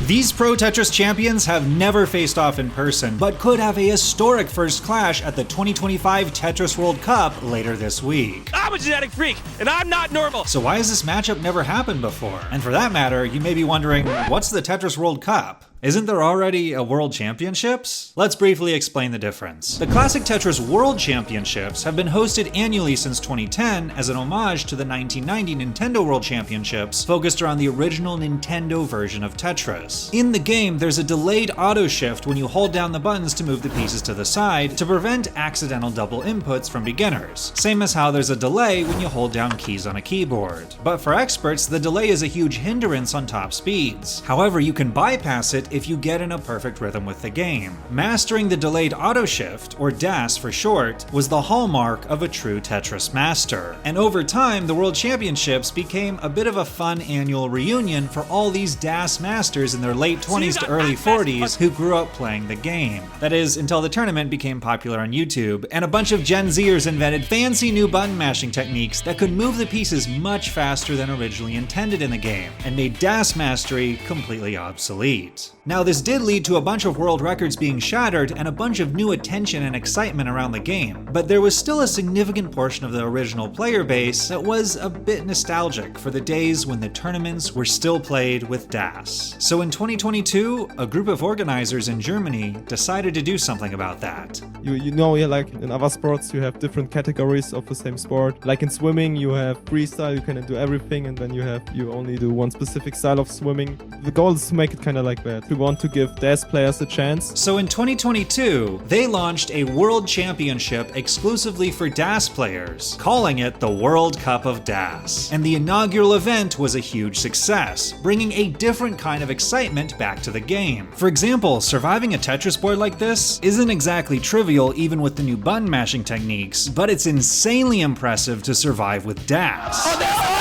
These Pro Tetris champions have never faced off in person, but could have a historic first clash at the 2025 Tetris World Cup later this week. I'm a genetic freak, and I'm not normal! So why has this matchup never happened before? And for that matter, you may be wondering, what's the Tetris World Cup? Isn't there already a World Championships? Let's briefly explain the difference. The Classic Tetris World Championships have been hosted annually since 2010 as an homage to the 1990 Nintendo World Championships, focused around the original Nintendo version of Tetris. In the game, there's a delayed auto shift when you hold down the buttons to move the pieces to the side to prevent accidental double inputs from beginners. Same as how there's a delay when you hold down keys on a keyboard. But for experts, the delay is a huge hindrance on top speeds. However, you can bypass it if you get in a perfect rhythm with the game. Mastering the delayed auto shift, or DAS for short, was the hallmark of a true Tetris master. And over time, the World Championships became a bit of a fun annual reunion for all these DAS masters in their late 20s to early 40s who grew up playing the game. That is, until the tournament became popular on YouTube, and a bunch of Gen Zers invented fancy new button mashing techniques that could move the pieces much faster than originally intended in the game, and made DAS mastery completely obsolete. Now, this did lead to a bunch of world records being shattered and a bunch of new attention and excitement around the game, but there was still a significant portion of the original player base that was a bit nostalgic for the days when the tournaments were still played with DAS. So in 2022, a group of organizers in Germany decided to do something about that. You know, like in other sports, you have different categories of the same sport. Like in swimming, you have freestyle, you can do everything, and then you only do one specific style of swimming. The goal is to make it kind of like that. We want to give DAS players a chance. So in 2022, they launched a World Championship exclusively for DAS players, calling it the World Cup of DAS. And the inaugural event was a huge success, bringing a different kind of excitement back to the game. For example, surviving a Tetris board like this isn't exactly trivial even with the new button mashing techniques, but it's insanely impressive to survive with DAS. Oh, no!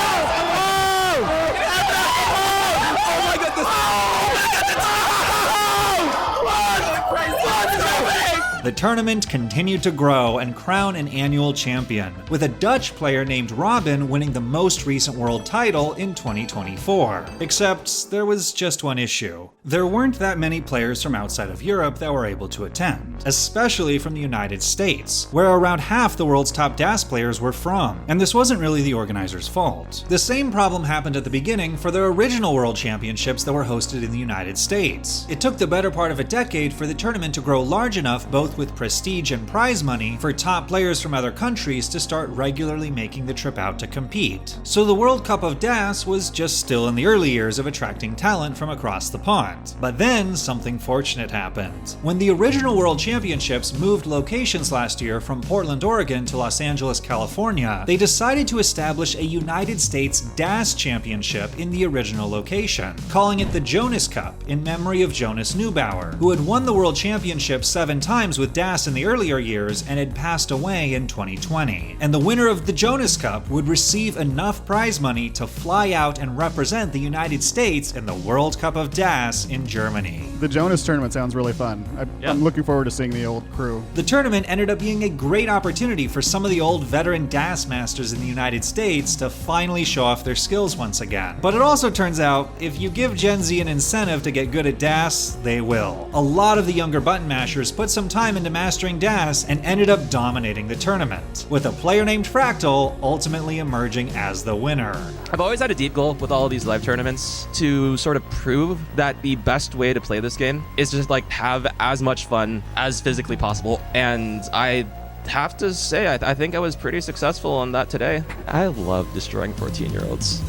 The tournament continued to grow and crown an annual champion, with a Dutch player named Robin winning the most recent world title in 2024. Except there was just one issue. There weren't that many players from outside of Europe that were able to attend, especially from the United States, where around half the world's top DAS players were from. And this wasn't really the organizers' fault. The same problem happened at the beginning for their original World Championships that were hosted in the United States. It took the better part of a decade for the tournament to grow large enough, both with prestige and prize money, for top players from other countries to start regularly making the trip out to compete. So the World Cup of DAS was just still in the early years of attracting talent from across the pond. But then something fortunate happened. When the original World Championships moved locations last year from Portland, Oregon to Los Angeles, California, they decided to establish a United States DAS Championship in the original location, calling it the Jonas Cup in memory of Jonas Neubauer, who had won the World Championship 7 times with DAS in the earlier years and had passed away in 2020. And the winner of the Jonas Cup would receive enough prize money to fly out and represent the United States in the World Cup of DAS in Germany. The Jonas tournament sounds really fun. I'm looking forward to seeing the old crew. The tournament ended up being a great opportunity for some of the old veteran DAS masters in the United States to finally show off their skills once again. But it also turns out, if you give Gen Z an incentive to get good at DAS, they will. A lot of the younger button mashers put some time into mastering DAS and ended up dominating the tournament, with a player named Fractal ultimately emerging as the winner. I've always had a deep goal with all of these live tournaments to sort of prove that the best way to play this game is just like have as much fun as physically possible. And I have to say, I think I was pretty successful on that today. I love destroying 14-year-olds.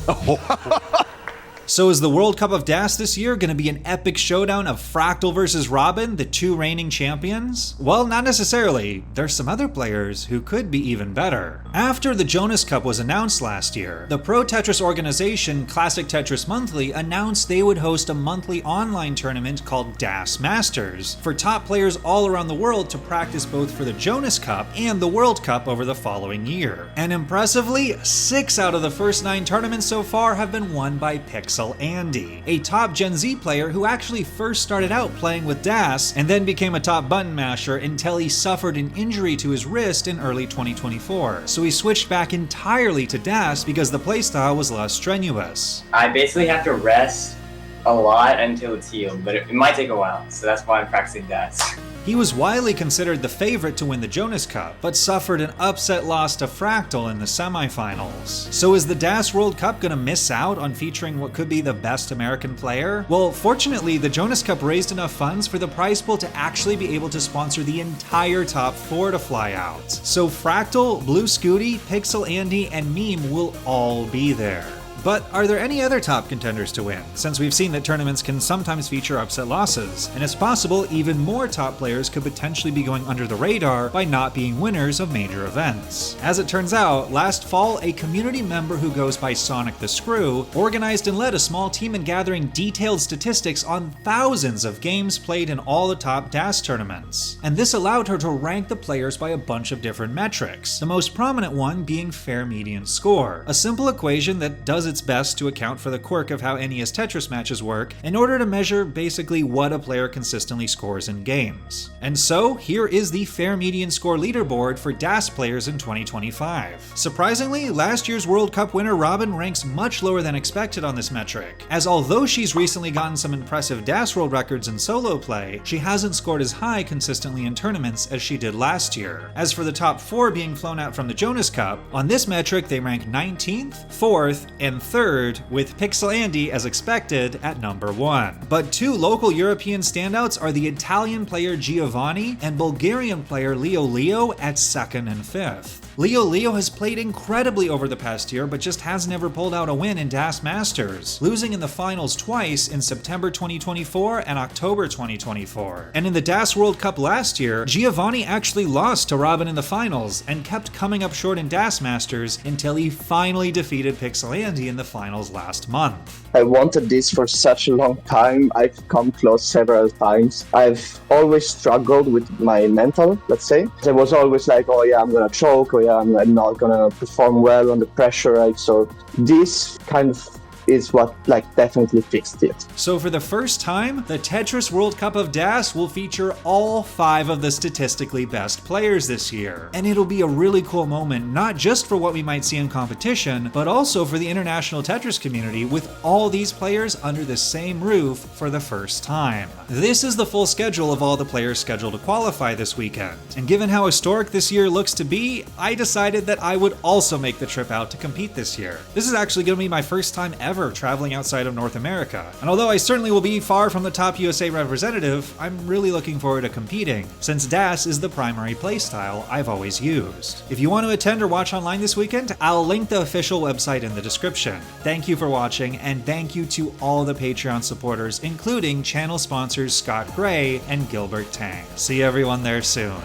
So is the World Cup of DAS this year going to be an epic showdown of Fractal versus Robin, the 2 reigning champions? Well, not necessarily. There's some other players who could be even better. After the Jonas Cup was announced last year, the Pro Tetris organization Classic Tetris Monthly announced they would host a monthly online tournament called DAS Masters for top players all around the world to practice both for the Jonas Cup and the World Cup over the following year. And impressively, 6 out of the first 9 tournaments so far have been won by Pixel Andy, a top Gen Z player who actually first started out playing with DAS and then became a top button masher until he suffered an injury to his wrist in early 2024. So he switched back entirely to DAS because the playstyle was less strenuous. I basically have to rest a lot until it's healed, but it might take a while, so that's why I'm practicing DAS. He was widely considered the favorite to win the Jonas Cup, but suffered an upset loss to Fractal in the semifinals. So is the DAS World Cup gonna miss out on featuring what could be the best American player? Well, fortunately, the Jonas Cup raised enough funds for the prize pool to actually be able to sponsor the entire top 4 to fly out. So Fractal, Blue Scooty, Pixel Andy, and Meme will all be there. But are there any other top contenders to win, since we've seen that tournaments can sometimes feature upset losses, and it's possible even more top players could potentially be going under the radar by not being winners of major events. As it turns out, last fall, a community member who goes by Sonic the Screw organized and led a small team in gathering detailed statistics on thousands of games played in all the top DAS tournaments. And this allowed her to rank the players by a bunch of different metrics, the most prominent one being fair median score, a simple equation that does its best to account for the quirk of how NES Tetris matches work in order to measure basically what a player consistently scores in games. And so, here is the fair median score leaderboard for DAS players in 2025. Surprisingly, last year's World Cup winner Robin ranks much lower than expected on this metric, as although she's recently gotten some impressive DAS world records in solo play, she hasn't scored as high consistently in tournaments as she did last year. As for the top 4 being flown out from the Jonas Cup, on this metric they rank 19th, 4th, and 3rd, with Pixel Andy, as expected, at number 1. But 2 local European standouts are the Italian player Giovanni and Bulgarian player Leo at 2nd and 5th. Leo has played incredibly over the past year, but just has never pulled out a win in DAS Masters, losing in the finals twice in September 2024 and October 2024. And in the DAS World Cup last year, Giovanni actually lost to Robin in the finals and kept coming up short in DAS Masters until he finally defeated Pixel Andy in the finals last month. I wanted this for such a long time. I've come close several times. I've always struggled with my mental, let's say. I was always like, oh yeah, I'm gonna choke, or yeah, I'm not gonna perform well under pressure, right? So this kind of is what definitely fixed it. So for the first time, the Tetris World Cup of DAS will feature all 5 of the statistically best players this year. And it'll be a really cool moment, not just for what we might see in competition, but also for the international Tetris community, with all these players under the same roof for the first time. This is the full schedule of all the players scheduled to qualify this weekend. And given how historic this year looks to be, I decided that I would also make the trip out to compete this year. This is actually going to be my first time ever traveling outside of North America. And although I certainly will be far from the top USA representative, I'm really looking forward to competing, since DAS is the primary playstyle I've always used. If you want to attend or watch online this weekend, I'll link the official website in the description. Thank you for watching, and thank you to all the Patreon supporters, including channel sponsors Scott Gray and Gilbert Tang. See everyone there soon.